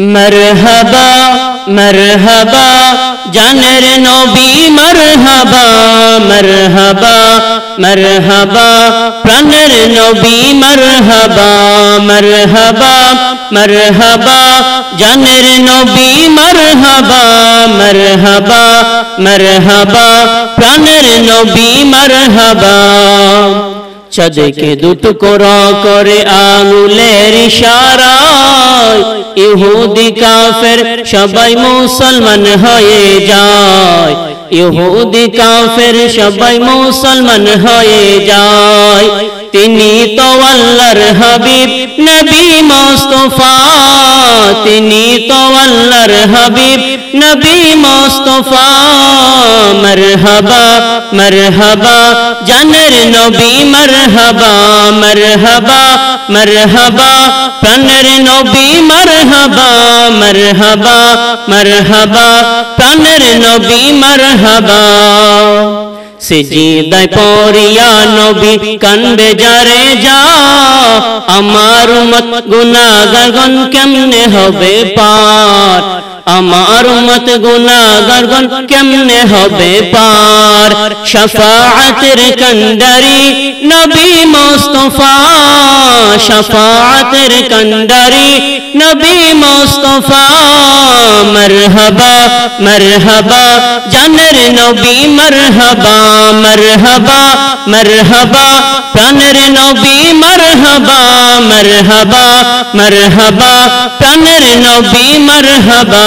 मरहबा मरहबा जानेर नबी मरहबा मरहबा मरहबा प्राणेर नबी मरहबा मरहबा मरहबा जानेर नबी मरहबा मरहबा मरहबा प्राणेर नबी मरहबा চাঁদকে দুটুকরা করে আঙুলের ইশারায় ইহুদি কাফের সবাই মুসলমান হয়ে যায় ইহুদি কাফের সবাই মুসলমান হয়ে যায় তিনি তো আল্লাহর হাবিব নবী মুস্তাফা তিনি তো আল্লাহর হাবিব নবী মুস্তাফা মরহবা মরহবা জানের নবী মরহবা মরহবা মরহবা প্রাণের নবী মরহবা মরহবা মরহবা প্রাণের নবী মরহবা সিজদায় পড়িয়া নবী কান্দে যারে যা আমার উম্মত গুনাহগারগণ কেমনে হবে পার আমার উম্মত গুনাহগারগণ কেমনে হবে পার শাফাআতের কান্ডারি নবী মুস্তাফা শাফাআতের কান্ডারি নবী মুস্তাফা মরহবা মরহবা জানের নবী মরহবা মরহবা মরহবা প্রাণের নবী মরহবা মরহবা মরহবা প্রাণের নবী মরহবা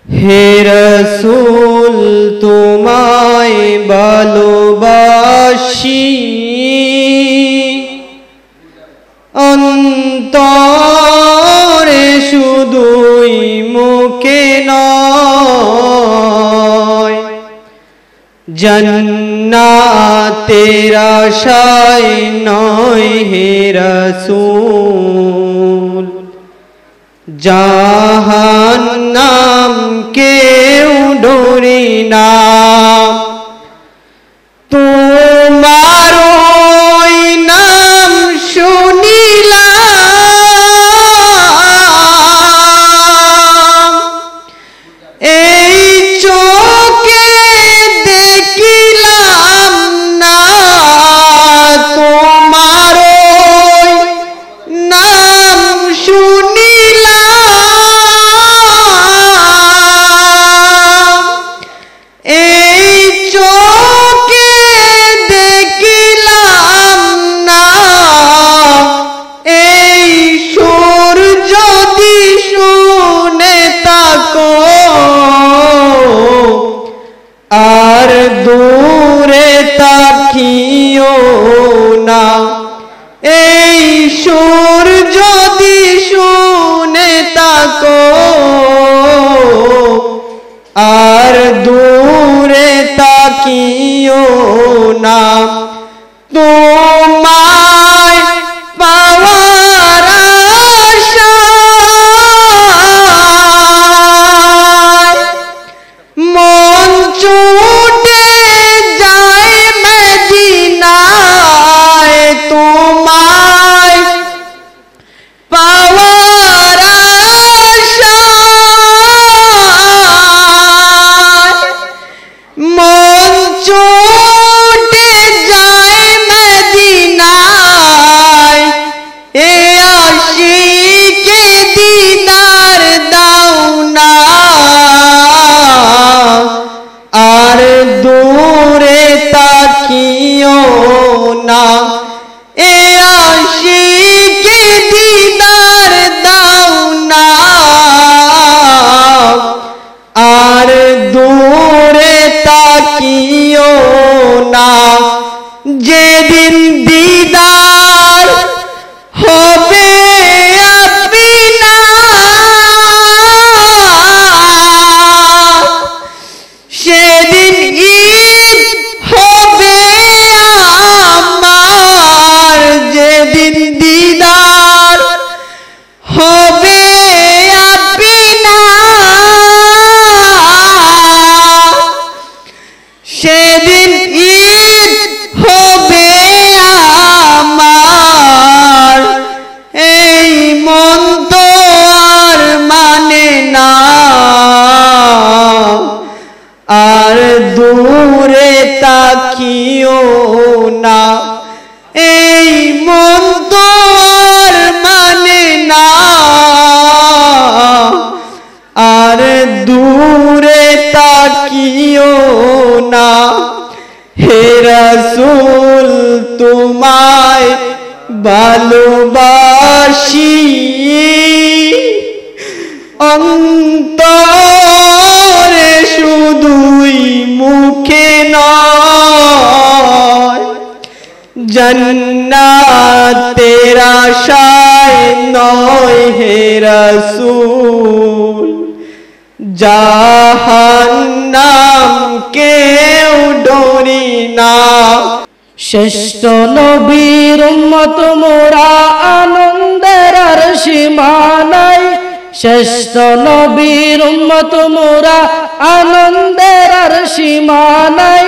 হে রাসূল তোমায় ভালোবাসি অন্তরে শুধুই মুখে নয় জান্নাতের আশায় নয় হে রাসূল জাহান্নাম কেউ ডরি না তোমার ওই নাম শুনিলাম এই চোখে দেখিলাম না তোমার ওই নাম শুনিলাম এই চোখে দেখিলাম না এই সুর যদি শুনে থাকো আর দূরে তাকিও না এই সুর যদি শুনে থাকো আর দূরে তাকিও না তোমায় পাওয়ার আশায় মন ছুটে যায় মদিনায় তোমায় পাওয়ার আশায় না হে রাসূল তোমায় ভালোবাসি অন্তরে শুধুই মুখে নয় জান্নাতের আশায় নয় হে রাসূল জাহান্নাম কেউ ডরি না শ্রেষ্ঠ নবীর উম্মত মোরা আনন্দের আর সীমা নাই শ্রেষ্ঠ নবীর উম্মত মোরা আনন্দের আর সীমা নাই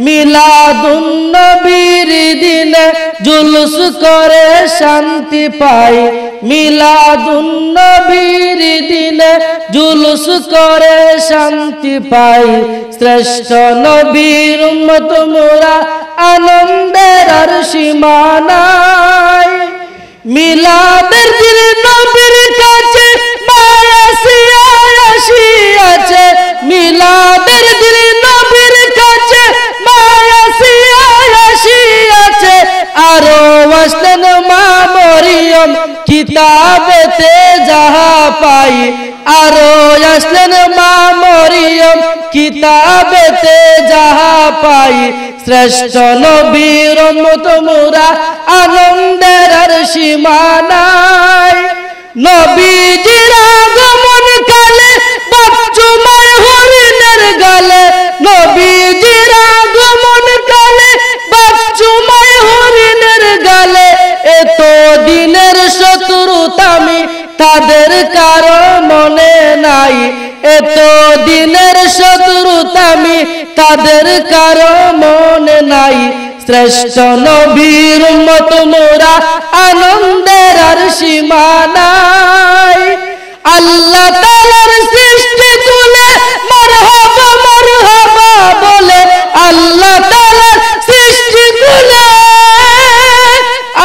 মিলাদুন নবীর দিনে জুলুস করে শান্তি পাই মিলাদুন নবীর দিনে জুলুস করে শান্তি পাই শ্রেষ্ঠ নবীর উম্মত মোরা আনন্দের আর সীমা নাই মিলাদের দিন নবীর কাছে মায়াসি আছে মিলাদের দিন নবীর কাছে মায়াসি আছে আরো আসলেন মা মরিয়ম কিতাবেতে যাহা পাই আরো আসলেন মা মরিয়ম কিতাবেতে যাহা পাই শ্রেষ্ঠ নবীর উম্মত মোরা আনন্দের আর সীমা নাই নবীজির আগমন কালে বাচ্চুমায় হরিণের গালে নবীজির আগমন কালে বাচ্চুমায় হরিণের গালে এত দিনের শত্রুতামি তাদের কারো মনে নাই এত দিনের শত্রুতামি তাদের কারো মনে নাই শ্রেষ্ঠ নবীর উম্মত মোরা আনন্দের আর সীমা নাই আল্লাহ তাআলার সৃষ্টি তুলে মারহাবা মারহাবা বলে আল্লাহ তাআলার সৃষ্টি তুলে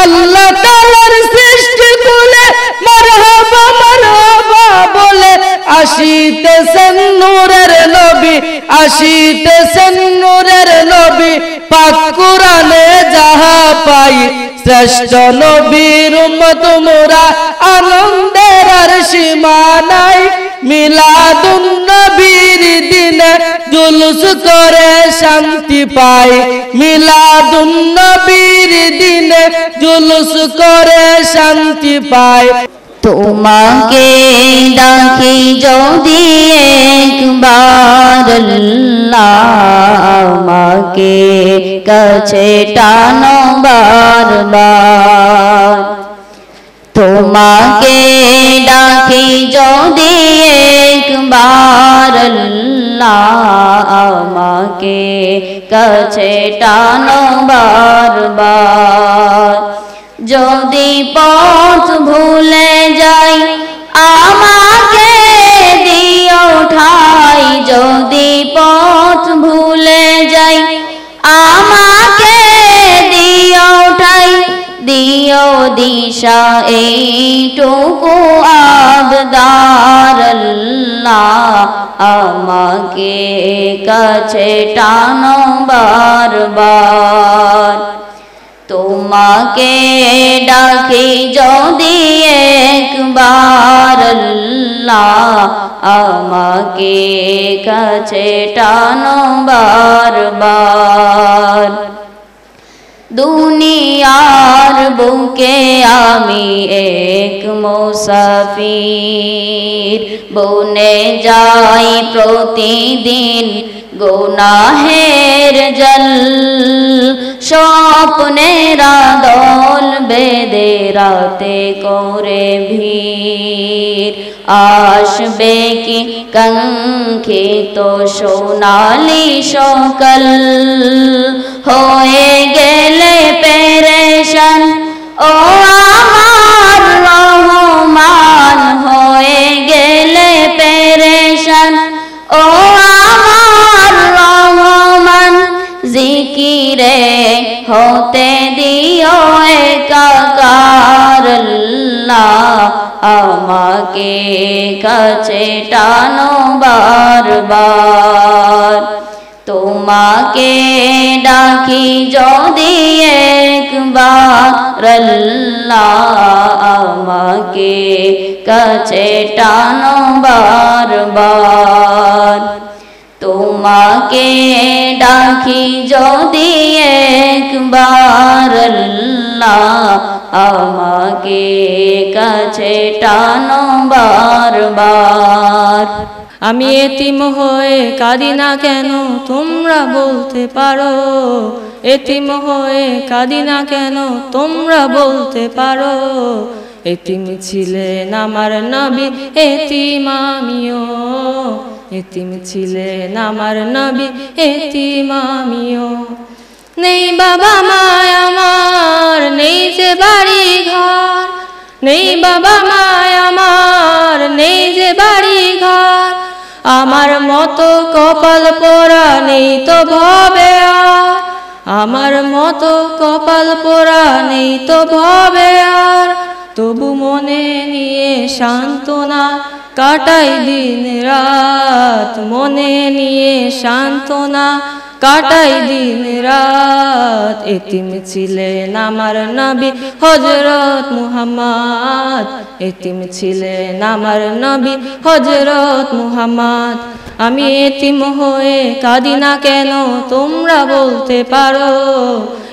আল্লাহ তাআলার সৃষ্টি তুলে মারহাবা মারহাবা বলে আসিতেছেন নূরের নবী আসিতেছেন নূরের নবী পাক কুরআনে যাহা পাই শ্রেষ্ঠ নবীর উম্মত মোরা আনন্দের আর সীমা নাই মিলাদুন নবীর দিনে জুলুস করে শান্তি পাই মিলাদুন নবীর দিনে জুলুস করে শান্তি পাই তোমাকে ডাকি যদি একবার আমাকে কাছে টানো বারবার তোমাকে ডাকি যদি একবার আমাকে কাছে টানো বারবার যদি পথ ভুলে যাই আমাকে দিও ঠাই যদি পথ ভুলে যাই আমাকে দিও ঠাই দিও দিশা এইটুকু আবদার আমাকে কাছে টানো বারবার তোমাকে ডাকি যদি একবার আমাকে কাছে টানো বারবার দুনিয়ার বুকে আমি এক মুসাফির বনে যাই প্রতিদিন গুনাহের জল স্বপ্নেরা দল বেদে রাতে করে ভিড় আসবে কি কাঙ্ক্ষিত সোনালি সকাল হয়ে গেলে পেরেশান ও আমার রহমান হয়ে গেলে পেরেশান ও আমার রহমান জিকিরে হতে দিও একাকার আমাকে কাছে টানো বারবার তোমাকে ডাকি যদি একবার আল্লাহ আমাকে কাছে টানো বারবার তোমাকে ডাকি যদি একবার আল্লাহ আমাকে কাছে টানো বারবার আমি এতিম হয়ে কাঁদি না কেন তোমরা বলতে পারো এতিম হয়ে কাঁদি না কেন তোমরা বলতে পারো এতিম ছিলেন আমার নবী এতিম আমিও এতিম ছিলেন আমার নবী এতিম আমিও নেই বাবা মায় আমার নেই যে বাড়ি ঘর নেই বাবা মায় আমার নেই যে বাড়ি ঘর আমার মতো কপাল পোড়া নেই তো ভবে আর আমার মতো কপাল পোড়া নেই তো ভবে আর তবু মনে নিয়ে সান্ত্বনা কাটাই দিন রাত মনে নিয়ে সান্ত্বনা কাটাই দিন রাত এতিম ছিলেন আমার নবী হযরত মুহাম্মদ এতিম ছিলেন আমার নবী হযরত মুহাম্মদ আমি এতিম হয়ে কাঁদি না কেন তোমরা বলতে পারো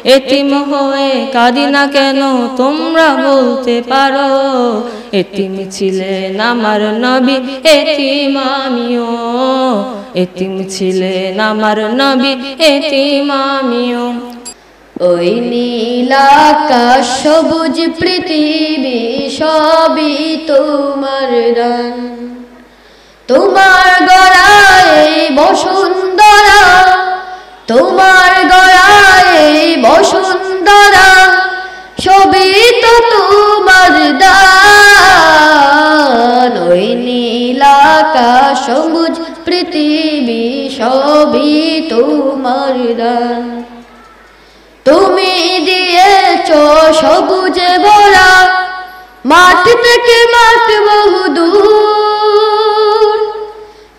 এতিম হয়ে কাঁদি না কেন তোমরা বলতে পারো এতিম ছিলেন আমার নবী এতিম আমিও এতিম ছিলেন আমার নবী এতিম আমিও ওই নীল আকাশ সবুজ পৃথিবী সবই তোমার দান তোমার গড়ায় বসুন্ধরা তোমার গড়ায় বসুন্ধরা সবই তো তোমার দান ওই নীল আকাশ সবুজ পৃথিবী সবই তোমার দান তুমি দিয়েছো সবুজে ভরা মাঠ থেকে মাঠ বহুদূর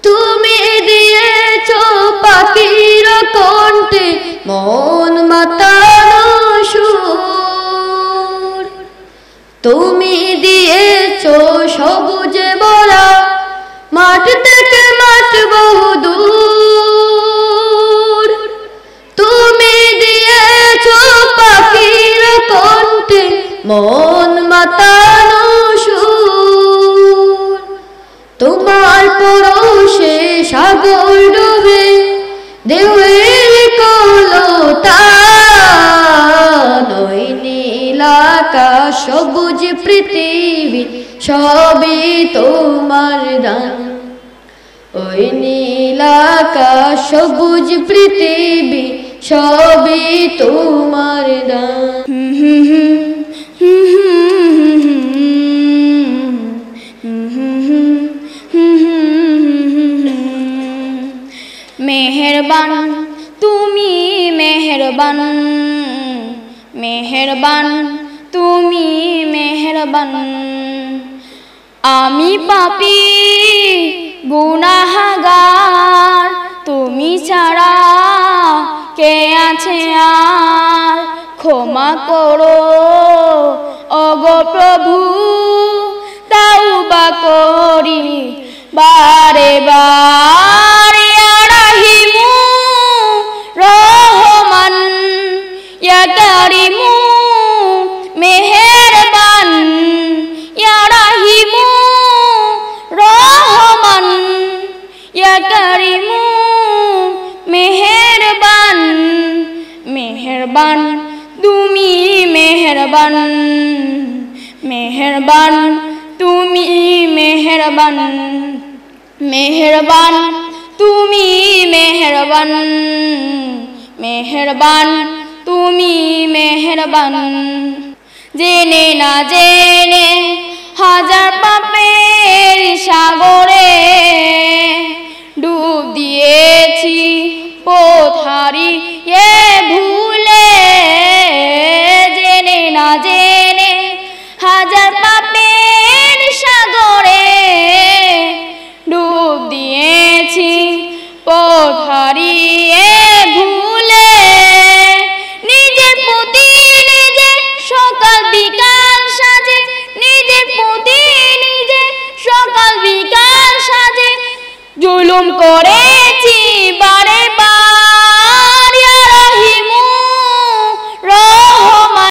তুমি দিয়েছো পাখির কণ্ঠে মন মাতানো সুর তুমি দিয়েছো সবুজে ভরা মাঠ থেকে মাঠ বহুদূর তুমি দিয়েছো পাখির কণ্ঠে মন মাতানো সুর তোমার পরশে সাগর ডুবে ঢেউয়ের কলতান ওই নীল আকাশ সবুজ পৃথিবী সবই তোমার দান ওই নীল আকাশ সবুজ পৃথিবী সবই তোমার দান মেহেরবান তুমি মেহেরবান মেহেরবান তুমি মেহেরবান আমি পাপী গুনাহগার তুমি ছাড়া কে আছে আর ক্ষমা করো ওগো প্রভু তাওবা করি বারে বারে ইয়া রাহিমু রহমান ইয়া কারিমু মেহেরবান ইয়া রাহিমু রহমান ইয়া কারিমু মেহেরবান মেহেরবান তুমি মেহেরবান মেহেরবান তুমি মেহেরবান মেহেরবান তুমি মেহেরবান মেহেরবান তুমি মেহেরবান জেনে না জেনে হাজার পাপের সাগরে ডুব দিয়েছি পথ হারিয়ে ভুলে জেনে না জেনে হাজার পাপের সাগরে ডুব দিয়েছি পথ হারিয়ে জুলুম করেছি বারে বারে